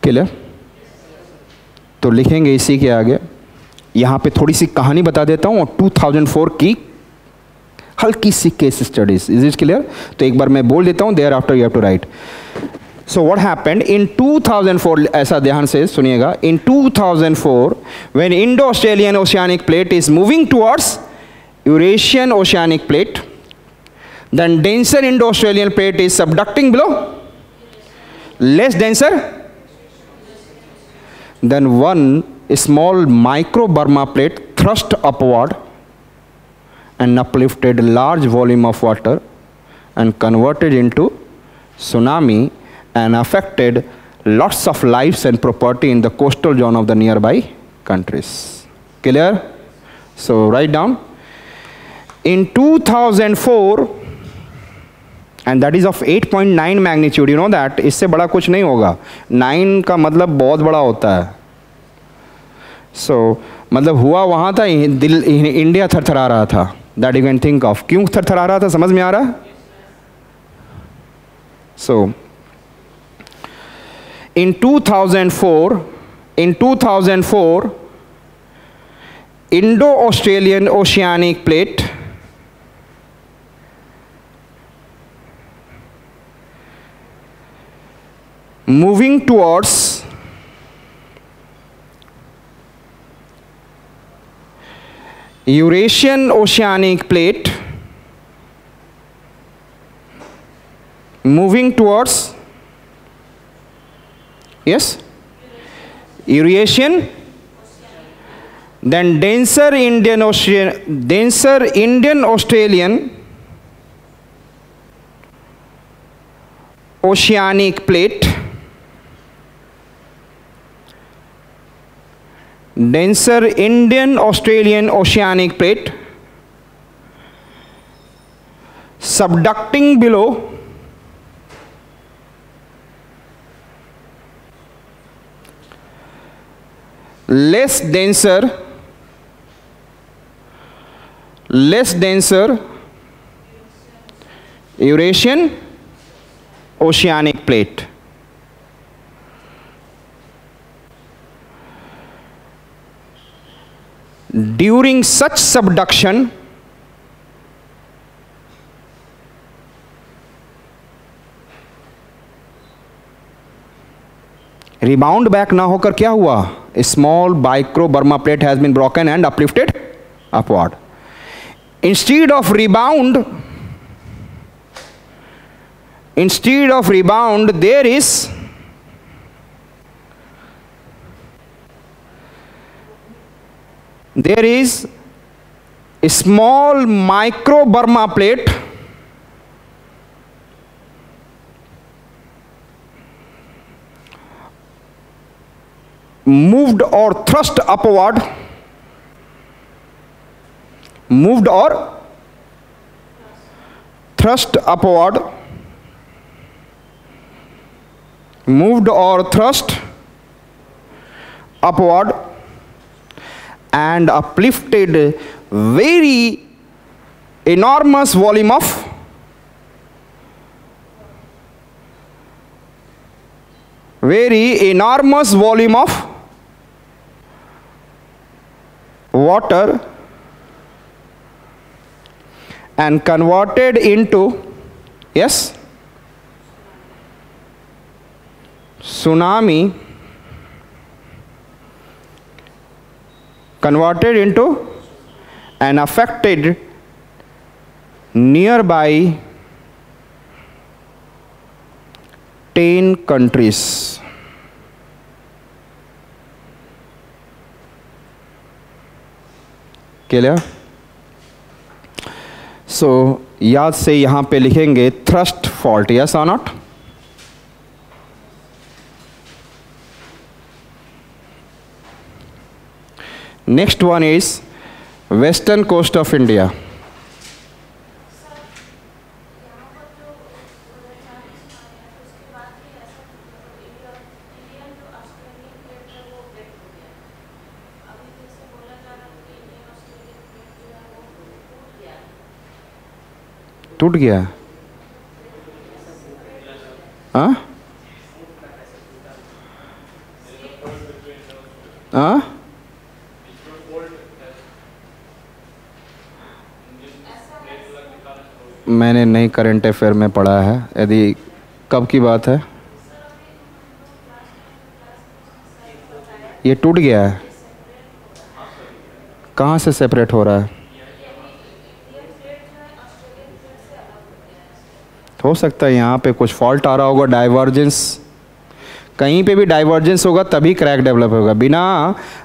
Clear? तो लिखेंगे इसी के आगे, यहाँ पे थोड़ी सी कहानी बता देता हूँ और 2004 की हल्की सी case studies. Is it clear? तो एक बार मैं बोल देता हूँ, there after you have to write. So what happened in 2004, ऐसा ध्यान से सुनिएगा, in 2004 when Indo Australian oceanic plate is moving towards Eurasian oceanic plate, then denser Indo-Australian plate is subducting below, less denser, then one small micro-Burma plate thrust upward and uplifted large volume of water and converted into tsunami and affected lots of lives and property in the coastal zone of the nearby countries. Clear? So write down. In 2004, and that is of 8.9 magnitude, you know that, इससे बड़ा कुछ नहीं होगा, 9 का मतलब बहुत बड़ा होता है। So मतलब हुआ वहाँ था, दिल इंडिया थरथरा रहा था, that you can think of। क्यों थरथरा रहा था, समझ में आ रहा है? So in 2004 Indo-Australian oceanic plate moving towards Eurasian oceanic plate, moving towards, yes, Eurasian, then denser Indian Australian oceanic plate, denser Indian Australian oceanic plate subducting below less denser Eurasian oceanic plate. During such subduction, rebound back ना होकर क्या हुआ? A small micro Burma plate has been broken and uplifted upward. Instead of rebound, there is a small micro Burma plate moved or thrust upward, and uplifted very enormous volume of water and converted into, yes, tsunami, converted into and affected nearby 10 countries. Clear? So याद से यहां पे लिखेंगे thrust fault, yes और not? Next one is western coast of India. टूट गया? हाँ, हाँ, मैंने नहीं करंट अफेयर में पढ़ा है। यदि कब की बात है? ये टूट गया है? कहाँ से सेपरेट हो रहा है? हो सकता है यहाँ पे कुछ फॉल्ट आ रहा होगा, डाइवर्जेंस। कहीं पे भी डाइवर्जेंस होगा तभी क्रैक डेवलप होगा। बिना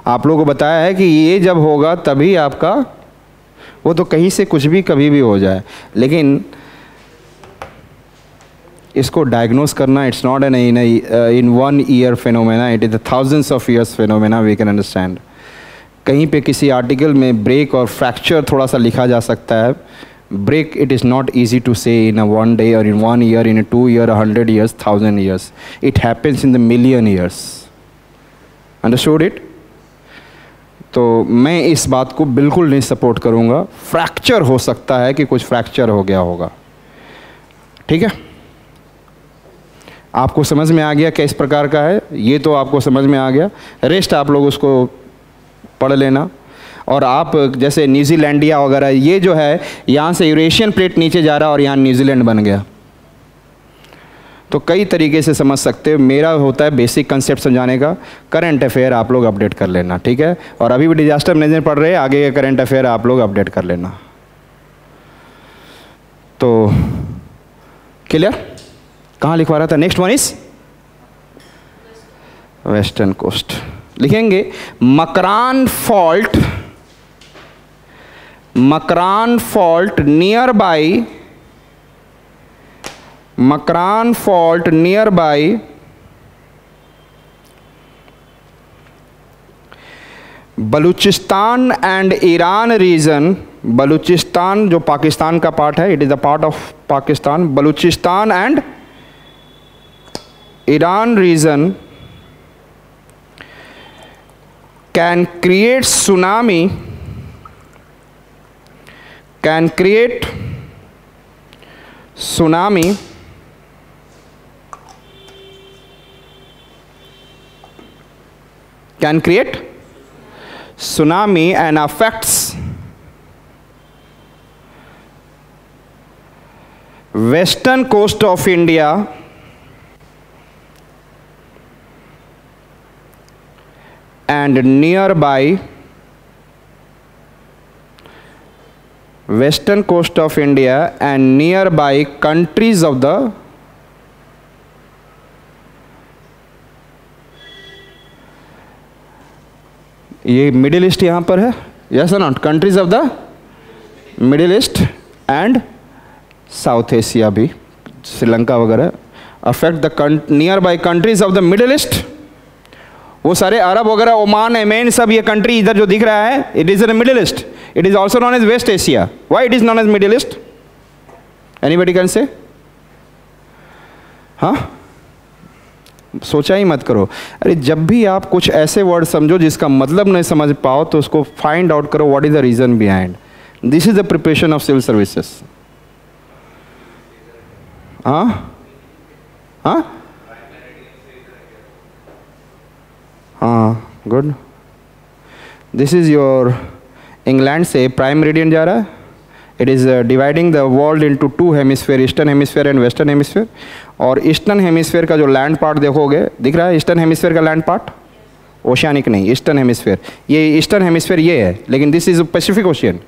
आप लोगों को बताया है कि ये जब होगा तभी आपका, वो तो कहीं से कुछ भी कभी भी हो जाए, लेकिन इसको डायग्नोस करना, it's not an in 1 year phenomena, it is thousands of years phenomena, we can understand. कहीं पे किसी आर्टिकल में ब्रेक और फ्रैक्चर थोड़ा सा लिखा जा सकता है। Break, it is not easy to say in a 1 day और in 1 year, in 2 year, 100 years, 1000 years. It happens in the million years. Understood it? तो मैं इस बात को बिल्कुल नहीं सपोर्ट करूँगा। फ्रैक्चर हो सकता है कि कुछ फ्रैक्चर हो गया होगा, ठीक है? आपको समझ में आ गया किस प्रकार का है? ये तो आपको समझ में आ गया। रेस्ट आप लोग उसको पढ़ लेना। और आप जैसे न्यूजीलैंडिया वगैरह, ये जो है यहाँ से यूरेशियन प्लेट नीचे जा रहा है और यहाँ न्यूजीलैंड बन गया। तो कई तरीके से समझ सकते हो। मेरा होता है बेसिक कंसेप्ट समझाने का। करंट अफेयर आप लोग अपडेट कर लेना, ठीक है? और अभी भी डिजास्टर मैनेजमेंट पढ़ रहे हैं, आगे के करंट अफेयर आप लोग अपडेट कर लेना। तो क्लियर? कहाँ लिखवा रहा था? Next one is western coast. लिखेंगे Makran fault, Makran fault near by, Makran fault near by Baluchistan and Iran region. Baluchistan जो पाकिस्तान का पार्ट है, it is a part of Pakistan. Baluchistan and Iran region can create tsunami, can create tsunami can create tsunami and affects western coast of India and nearby western coast of India and nearby countries of the ये middle east यहाँ पर है, yes और not? Countries of the middle east and south Asia भी, श्रीलंका वगैरह। Affect the near by countries of the middle east, वो सारे अरब वगैरह, ओमान, येमेन, सब ये कंट्री इधर जो दिख रहा है, it is in Middle East. It is also known as West Asia. Why it is known as Middle East? Anybody can say? हाँ, सोचा ही मत करो। अरे जब भी आप कुछ ऐसे वर्ड समझो जिसका मतलब नहीं समझ पाओ तो उसको फाइंड आउट करो, what is the reason behind. This is the preparation of civil services. हाँ हाँ हाँ, good. This is your England से प्राइम मेरिडियन जा रहा है। It is dividing the world into 2 hemisphere, eastern hemisphere and western hemisphere. और eastern hemisphere का जो लैंड पार्ट देखोगे, दिख रहा है ईस्टर्न हेमिस्फेयर का लैंड पार्ट? ओशियानिक नहीं, ईस्टर्न हेमिस्फेयर। ये ईस्टर्न हेमिस्फेयर ये है, लेकिन दिस इज पैसिफिक ओशियन।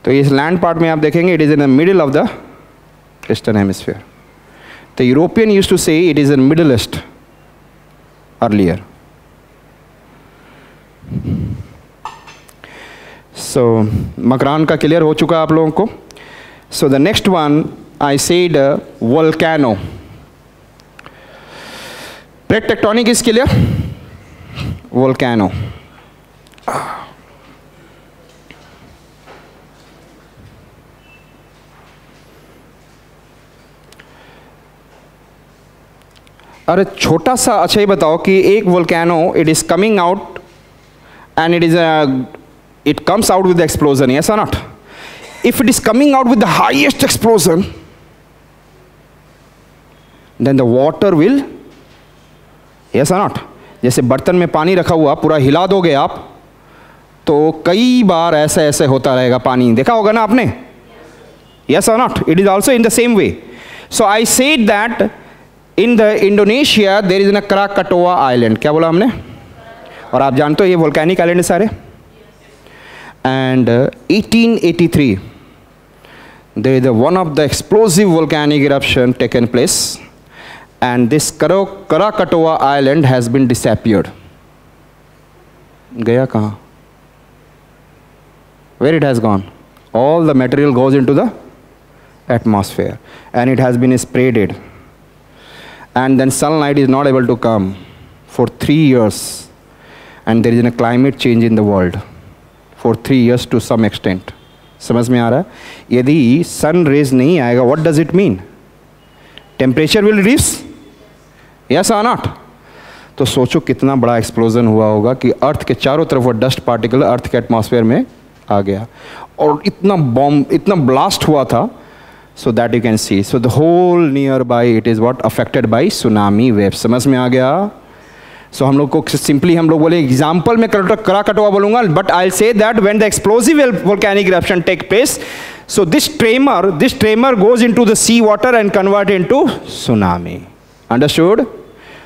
तो इस लैंड पार्ट में आप देखेंगे it is in the middle of the eastern hemisphere. The European used to say it is in Middle East earlier. So Makran का क्लियर हो चुका आप लोगों को। So the next one I said volcano. Plate tectonic is clear? Volcano. अरे छोटा सा, अच्छा ये बताओ कि एक volcano it is coming out and it comes out with the explosion, yes or not? If it is coming out with the highest explosion, then the water will, yes or not? जैसे बर्तन में पानी रखा हुआ पूरा हिला दोगे आप तो कई बार ऐसे ऐसे होता रहेगा पानी, देखा होगा ना आपने? Yes or not? It is also in the same way. So I said that in the Indonesia there is a Krakatoa island. क्या बोला हमने? और आप जानते हो ये volcanic island है सारे? And 1883 there is one of the explosive volcanic eruption taken place, and this Krakatoa island has been disappeared. गया कहाँ? Where it has gone? All the material goes into the atmosphere and it has been sprayed, and then sunlight is not able to come for 3 years, and there is a climate change in the world for 3 years to some extent. समझ में आ रहा है? यदि sun rays नहीं आएगा, what does it mean? Temperature will reduce? Yes or not? तो सोचो कितना बड़ा एक्सप्लोजन हुआ होगा कि अर्थ के चारों तरफ वो डस्ट पार्टिकल अर्थ के एटमॉस्फेयर में आ गया, और इतना बॉम्ब, इतना ब्लास्ट हुआ था, so that you can see. So the whole nearby it is what affected by tsunami waves. समझ में आ गया? So हम लोग को simply हम लोग बोले example में Krakatoa बोलूँगा, but I'll say that when the explosive volcanic eruption take place, so this tremor goes into the sea water and convert into tsunami. Understood?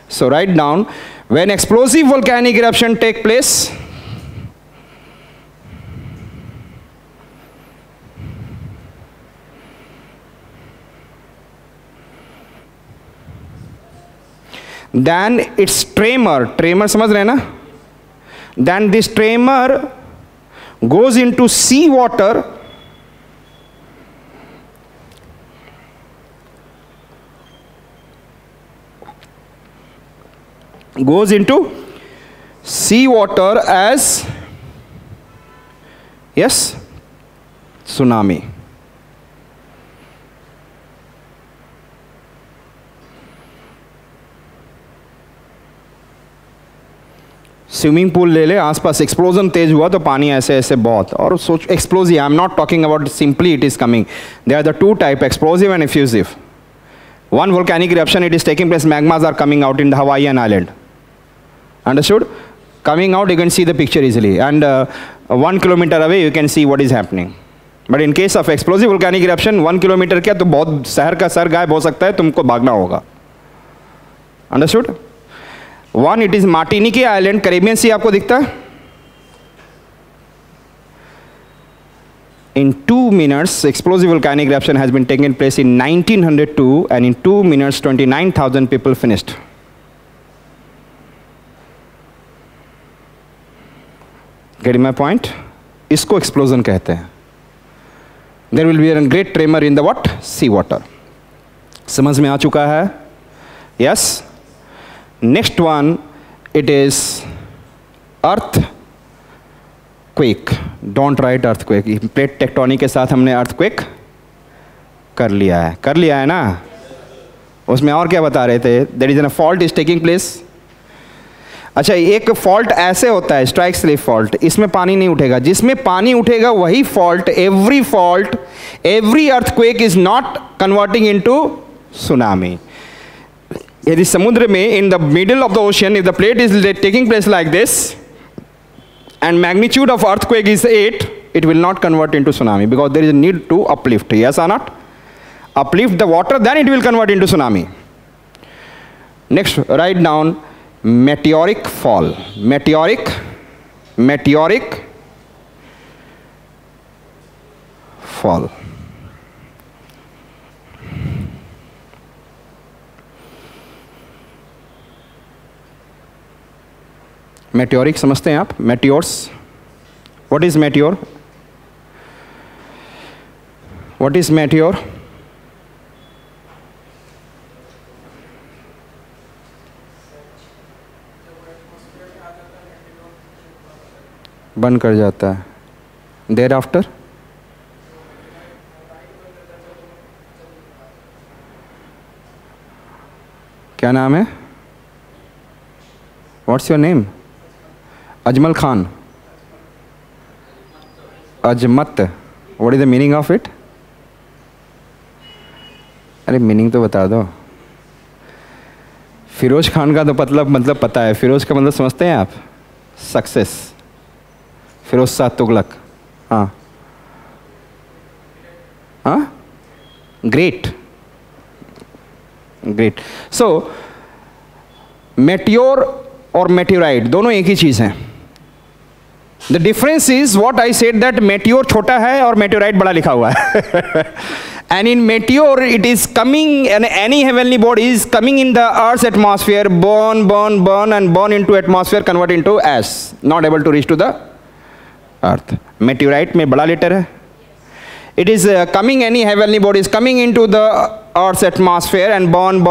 So write down, when explosive volcanic eruption take place, then its tremor समझ रहे हैं ना? Then this tremor goes into sea water as, yes, tsunami. Swimming pool ले ले, आसपास explosion तेज हुआ तो पानी ऐसे ऐसे बहुत, और सोच explosive, I am not talking about simply it is coming, they are the two type, explosive and effusive. One volcanic eruption, it is taking place, magmas are coming out in the Hawaiian island. Understood? Coming out, you can see the picture easily, and 1 kilometer away you can see what is happening. But in case of explosive volcanic eruption, 1 kilometer क्या तो बहुत शहर का sir गायब हो सकता है, तुमको भागना होगा. Understood? One, it is Martinique Island, Caribbean Sea आपको दिखता है? In 2 minutes, explosive volcanic eruption has been taken place in 1902, and in 2 minutes, 29,000 people finished. Getting my point? इसको explosion कहते हैं. There will be a great tremor in the what? Sea water. समझ में आ चुका है? Yes. Next one, it is earthquake. Don't write earthquake. Plate tectonic के साथ हमने earthquake कर लिया है ना? उसमें और क्या बता रहे थे? There is a fault is taking place. अच्छा, एक फॉल्ट ऐसे होता है, स्ट्राइक स्लिप फॉल्ट, इसमें पानी नहीं उठेगा. जिसमें पानी उठेगा वही fault, every earthquake is not converting into tsunami. यदि समुद्र में in the middle of the ocean, if the plate is taking place like this and magnitude of earthquake is 8, it will not convert into tsunami because there is a need to uplift. Yes or not? Uplift the water, then it will convert into tsunami. Next, write down meteoric fall. Meteoric fall. Meteoric समझते हैं आप? Meteors. What is meteor? What is meteor? बंद कर जाता है. There after क्या नाम है? What's your name? Ajmal Khan. Azmat. What is the meaning of it? अरे मीनिंग तो बता दो. फिरोज खान का तो मतलब पता है, फिरोज का मतलब समझते हैं आप? सक्सेस, फिरोज शाह तुगलक। हाँ हाँ, ग्रेट ग्रेट। सो मेटियोर और मेटियोराइट दोनों एक ही चीज़ हैं। The difference is what I said that meteor छोटा है और मेटियोराइट बड़ा लिखा हुआ है। And in meteor, it is coming, and any heavenly body is coming in the Earth's atmosphere, burn, and burn into atmosphere, convert into ash, not able to reach to the Earth. Meteorite में बड़ा letter है. It is coming, any heavenly body is coming into the Earth's atmosphere and burn,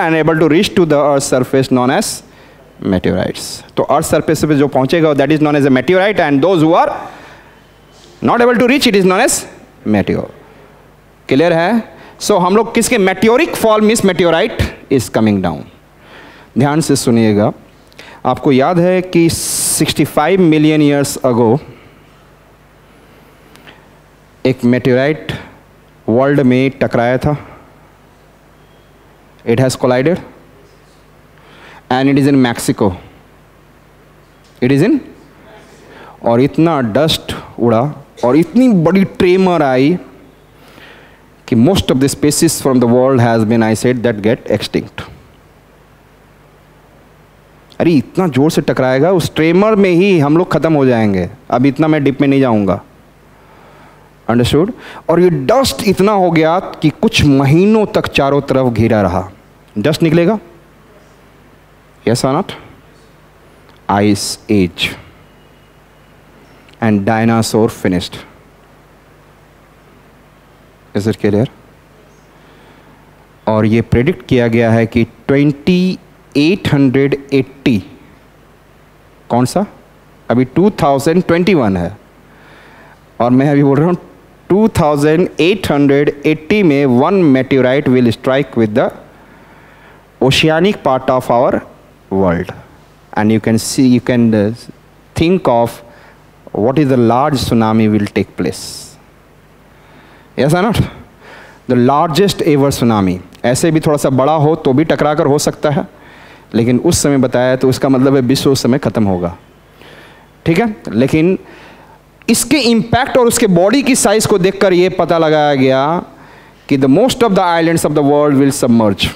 and able to reach to the Earth's surface, known as meteorites. तो Earth surface पे जो पहुँचेगा, that is known as a meteorite, and those who are not able to reach, it is known as meteor. Clear है? So हम लोग किसके, meteoric fall means meteorite is coming down. ध्यान से सुनिएगा, आपको याद है कि 65 मिलियन ईयर्स अगो एक मेटियोराइट वर्ल्ड में टकराया था। It has collided and it is in Mexico. It is इन, और इतना डस्ट उड़ा और इतनी बड़ी ट्रेमर आई कि most of the species from the world has been, I said, that get extinct. अरे इतना जोर से टकराएगा, उस ट्रेमर में ही हम लोग खत्म हो जाएंगे। अब इतना मैं डिप में नहीं जाऊंगा, अंडरस्टूड? और ये डस्ट इतना हो गया कि कुछ महीनों तक चारों तरफ घिरा रहा। डस्ट निकलेगा, yes or not? Ice age and dinosaur finished. Is it clear? और ये प्रेडिक्ट किया गया है कि 2880, कौन सा, अभी 2021 है और मैं अभी बोल रहा हूँ 2880 में one meteorite will strike with the oceanic part of our world, and you can see, you can think of what is the large tsunami will take place. Yes or not? The largest ever tsunami. ऐसे भी थोड़ा सा बड़ा हो तो भी टकरा कर हो सकता है, लेकिन उस समय बताया तो उसका मतलब है विश्व उस समय खत्म होगा। ठीक है, लेकिन इसके इम्पैक्ट और उसके बॉडी की साइज को देखकर ये पता लगाया गया कि the most of the islands of the world will submerge.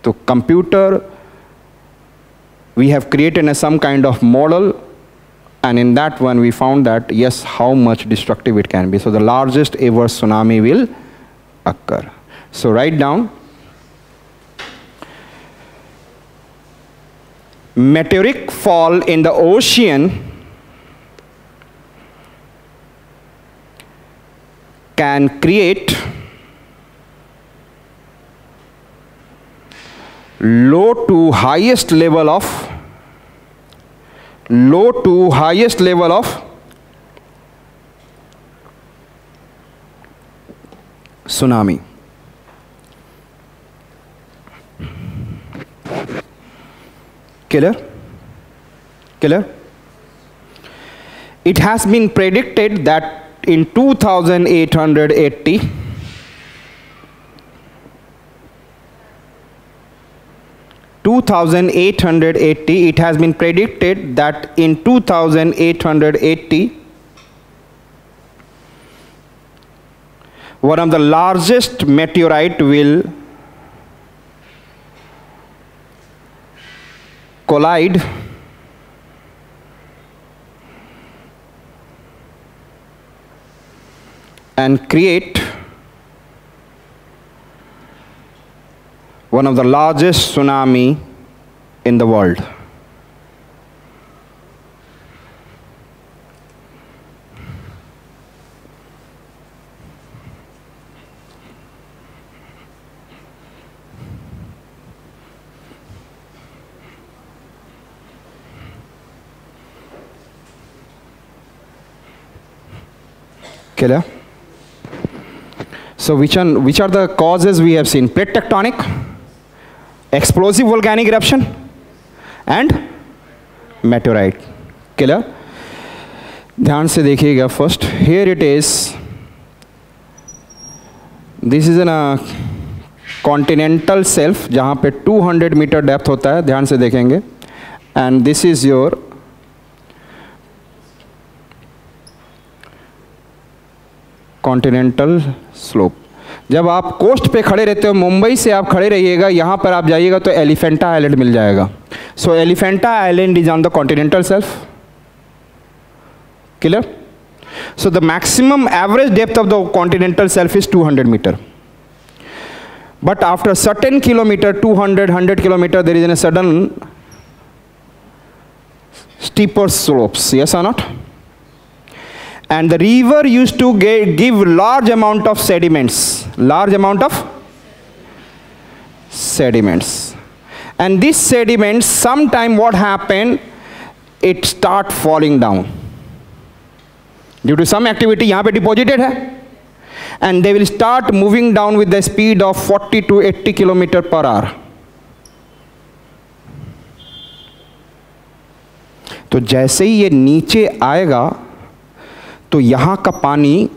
तो computer, we have created some kind of model, and in that one we found that yes, how much destructive it can be. So the largest ever tsunami will occur. So write down, meteoric fall in the ocean can create low to highest level of tsunami. Clear? Clear? It has been predicted that in 2880 it has been predicted that in 2880 one of the largest meteorite will collide and create one of the largest tsunami in the world. Clear? So which are the causes we have seen? Plate tectonic, explosive volcanic eruption, and meteorite. Clear? ध्यान से देखिएगा. First, here it is. This is an continental shelf जहाँ पे 200 metre depth होता है, ध्यान से देखेंगे, and this is your continental slope. जब आप कोस्ट पे खड़े रहते हो, मुंबई से आप खड़े रहिएगा, यहाँ पर आप जाइएगा तो एलिफेंटा आइलैंड मिल जाएगा। So Elephanta island is on the continental shelf, clear? So the maximum average depth of the continental shelf is 200 meter. But after certain kilometer, 200, 100 kilometer, there is a sudden steeper slopes, yes or not? And the river used to give large amount of sediments, And these sediments, sometime what happened, it start falling down. Due to some activity यहाँ पे deposited है, and they will start moving down with the speed of 40 to 80 kilometer per hour. तो जैसे ही ये नीचे आएगा तो यहाँ का पानी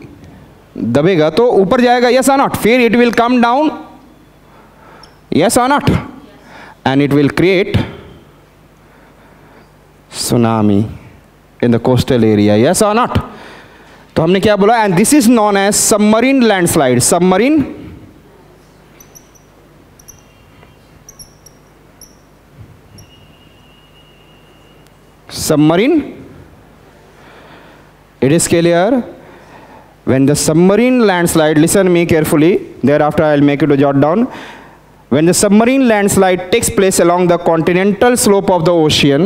दबेगा तो ऊपर जाएगा, yes or not? फिर it will come down, yes or not? And it will create tsunami in the coastal area, yes or not? तो हमने क्या बोला? And this is known as submarine landslide. Submarine it is clear? When the submarine landslide, listen me carefully, thereafter I will make you to jot down. When the submarine landslide takes place along the continental slope of the ocean,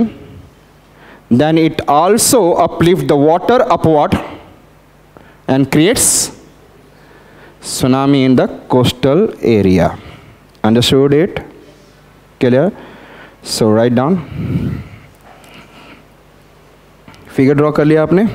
then it also uplifts the water upward and creates tsunami in the coastal area. Understood it? Clear? So write down. Figure draw कर लिया आपने?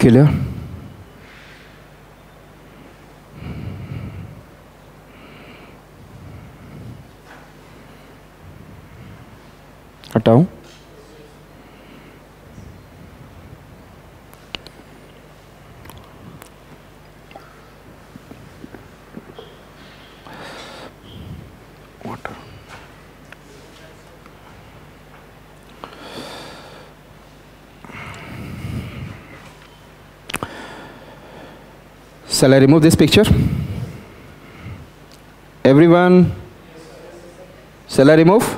Clear? हटाओ। Water. Shall I remove this picture? Everyone? Shall I remove?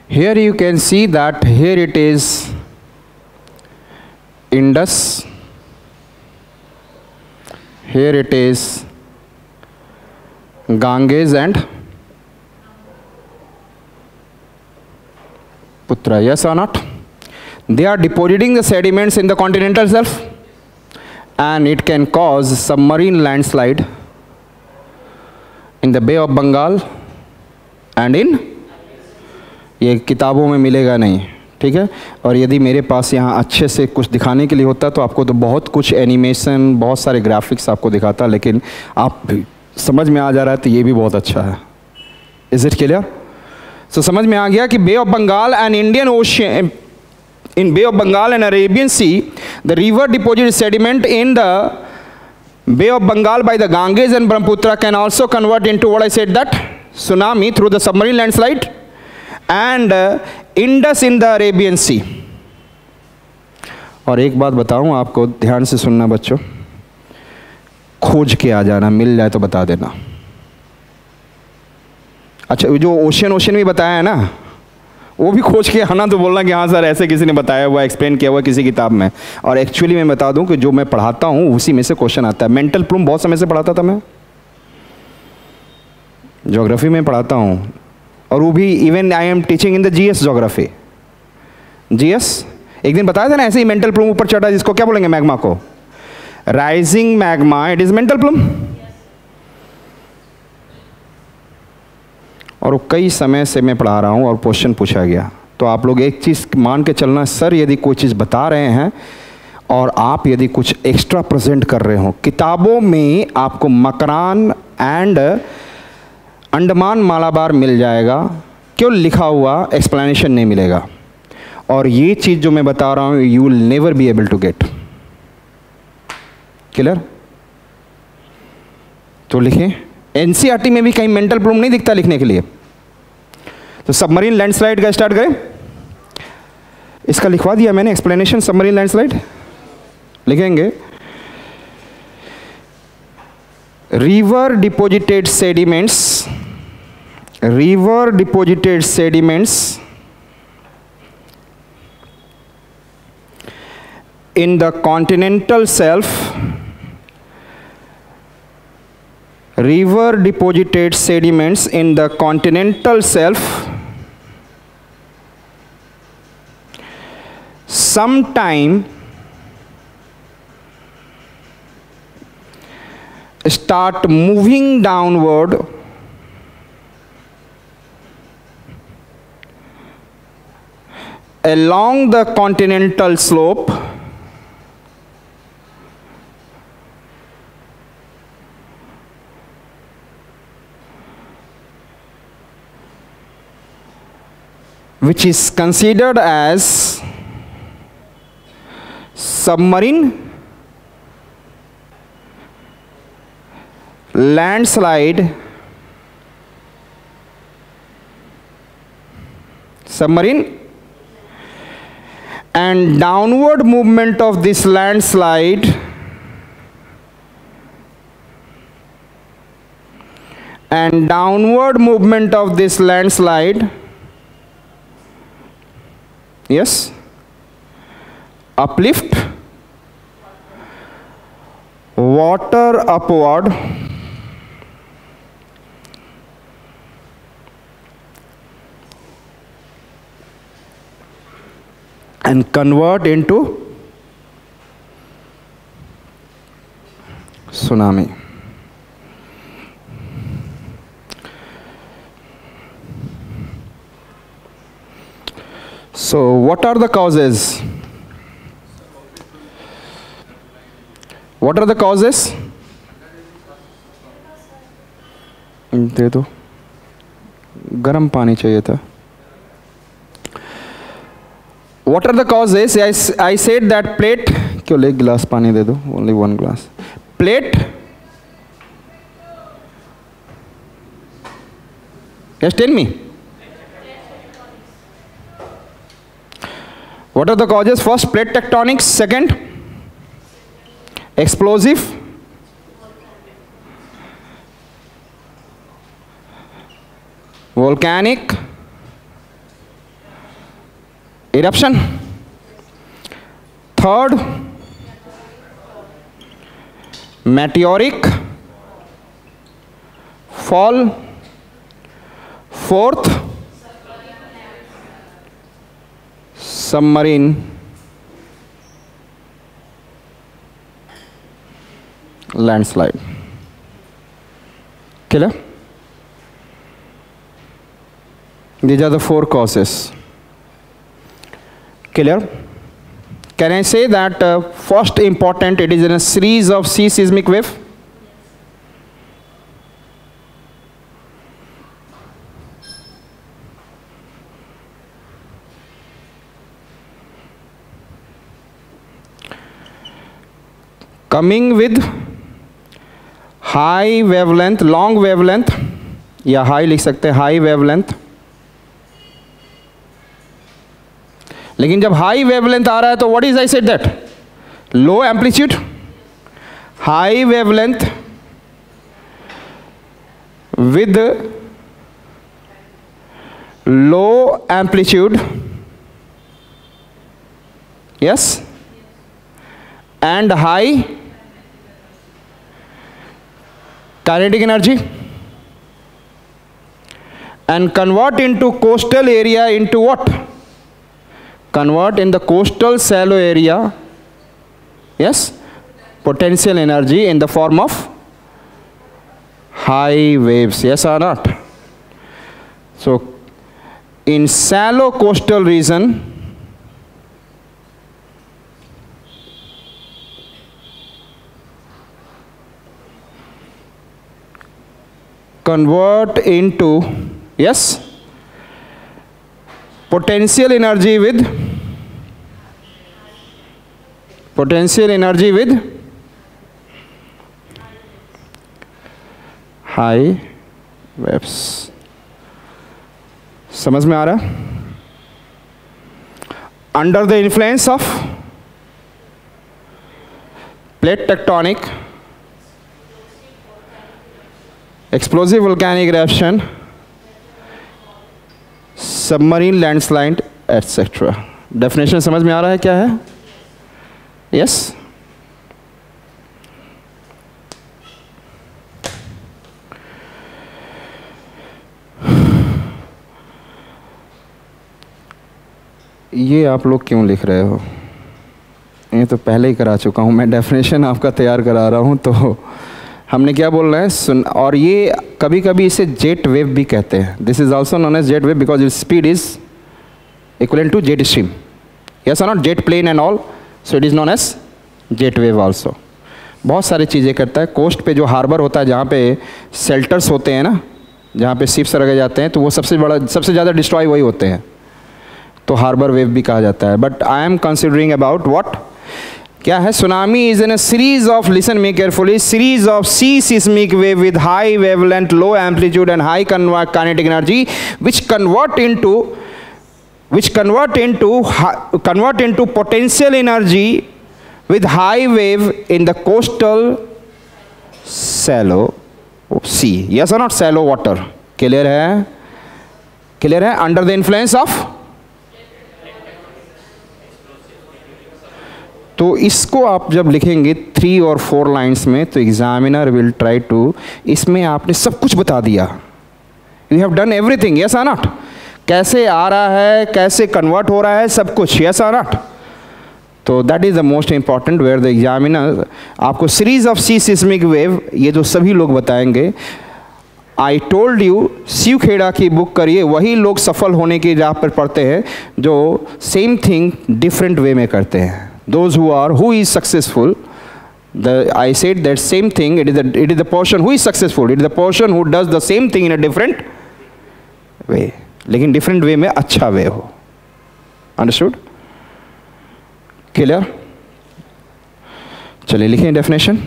Here you can see that here it is Indus, here it is Ganges and Putra, yes or not? They are depositing the sediments in the continental shelf and it can cause submarine landslide in the Bay of Bengal and in, ये किताबों में मिलेगा नहीं, ठीक है? और यदि मेरे पास यहाँ अच्छे से कुछ दिखाने के लिए होता तो आपको तो बहुत कुछ एनिमेशन, बहुत सारे ग्राफिक्स आपको दिखाता, लेकिन आप समझ में आ जा रहा है तो ये भी बहुत अच्छा है। Is it clear? सो समझ में आ गया कि Bay of Bengal and Indian Ocean, in Bay of Bengal and Arabian Sea, the river deposit sediment in the Bay of Bengal by the Ganges and Brahmaputra can also convert into what I said, that tsunami through the submarine landslide, and Indus in the Arabian Sea. और एक बात बताऊं आपको, ध्यान से सुनना बच्चों, खोज के आ जाना, मिल जाए तो बता देना। अच्छा, जो ओशन भी बताया है ना, वो भी खोज के आना, तो बोलना कि हाँ सर ऐसे किसी ने बताया हुआ, एक्सप्लेन किया हुआ किसी किताब में। और एक्चुअली मैं बता दूं कि जो मैं पढ़ाता हूं उसी में से क्वेश्चन आता है। मेंटल प्लूम बहुत समय से पढ़ाता था मैं, ज्योग्राफी में पढ़ाता हूं, और वो भी even I am teaching in the GS geography. GS एक दिन बताया था ना, ऐसे ही मेंटल प्लूम ऊपर चढ़ा, जिसको क्या बोलेंगे, मैग्मा को, rising magma, it is mantle plume. और वो कई समय से मैं पढ़ा रहा हूँ और क्वेश्चन पूछा गया। तो आप लोग एक चीज़ मान के चलना, सर यदि कोई चीज़ बता रहे हैं और आप यदि कुछ एक्स्ट्रा प्रेजेंट कर रहे हो, किताबों में आपको मकरान एंड अंडमान मालाबार मिल जाएगा, क्यों लिखा हुआ एक्सप्लेनेशन नहीं मिलेगा। और ये चीज़ जो मैं बता रहा हूँ, you will never be able to get. Clear? तो लिखें, एनसीईआरटी में भी कहीं मेंटल प्लूम नहीं दिखता लिखने के लिए। तो सबमरीन लैंडस्लाइड का स्टार्ट करें, इसका लिखवा दिया मैंने एक्सप्लेनेशन। सबमरीन लैंडस्लाइड लिखेंगे, river deposited sediments, river deposited sediments in the continental shelf, river deposited sediments in the continental shelf sometime start moving downward along the continental slope which is considered as submarine landslide, submarine, and downward movement of this landslide and downward movement of this landslide, yes, uplift water upward and convert into tsunami. So what are the causes? What are the causes? दे दो, गर्म पानी चाहिए था। What are the causes? I said that plate, क्यों एक गिलास पानी दे दो, only one glass. Plate, yes, tell me. What are the causes? First, plate tectonics. Second, explosive. Volcanic eruption. Third, meteoric fall. Fourth, submarine landslide. Clear? These are the four causes. Clear? Can I say that first important, it is in a series of sea seismic wave? Coming with high wavelength, long wavelength, या high लिख सकते हैं, high wavelength. लेकिन जब high wavelength आ रहा है तो what is I said that, low amplitude. High wavelength with low amplitude, yes, and high kinetic energy, and convert into coastal area into what? Convert in the coastal shallow area, yes, potential energy in the form of high waves, yes or not? So in shallow coastal region, convert into, yes, potential energy with high waves. समझ में आ रहा? Under the influence of plate tectonic, explosive volcanic eruption, submarine landslide etcetera. Definition समझ में आ रहा है क्या है? Yes ये आप लोग क्यों लिख रहे हो? ये तो पहले ही करा चुका हूँ मैं, डेफिनेशन आपका तैयार करा रहा हूँ। तो हमने क्या बोल रहे हैं सुन, और ये कभी कभी इसे जेट वेव भी कहते हैं। This is also known as jet wave because its speed is equivalent to jet stream, yes और not, jet plane and all, so it is known as jet wave also. बहुत सारी चीज़ें करता है। Coast पे जो हार्बर होता है, जहाँ पे शेल्टर्स होते हैं ना, जहाँ पे शिप्स रखे जाते हैं, तो वो सबसे ज़्यादा डिस्ट्रॉय वही होते हैं, तो हार्बर वेव भी कहा जाता है। But I am considering about what, क्या है? Tsunami is in a series of, listen me carefully, series of sea seismic wave with high wavelength, low amplitude and high kinetic energy which convert into potential energy with high wave in the coastal shallow sea, yes or not, shallow water। Clear है? Clear है? Under the influence of, तो इसको आप जब लिखेंगे 3 और 4 lines में, तो एग्जामिनर विल ट्राई टू, इसमें आपने सब कुछ बता दिया, you have done everything, yes और नॉट, कैसे आ रहा है, कैसे कन्वर्ट हो रहा है, सब कुछ, यस और नॉट। तो that is the most important, where the examiner आपको series of sea seismic wave, ये जो सभी लोग बताएंगे। I told you, Shiv Khera की बुक करिए, वही लोग सफल होने की राह पर पढ़ते हैं जो सेम थिंग डिफरेंट वे में करते हैं। Those who is successful, I said that same thing, it is the person who is successful, it is the person who does the same thing in a different way, लेकिन different way में अच्छा way हो। Understood? Clear? चलिए लिखें definition।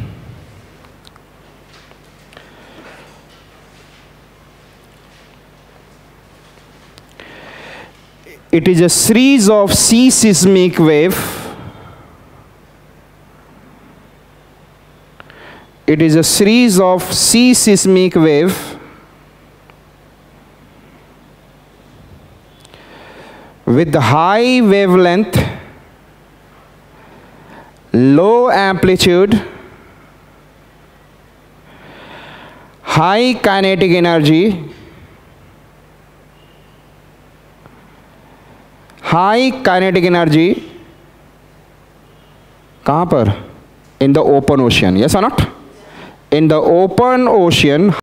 It is a series of sea seismic wave. It is a series of sea seismic wave with high wavelength, low amplitude, high kinetic energy, कहाँ पर? In the open ocean, yes or not? In the open ocean,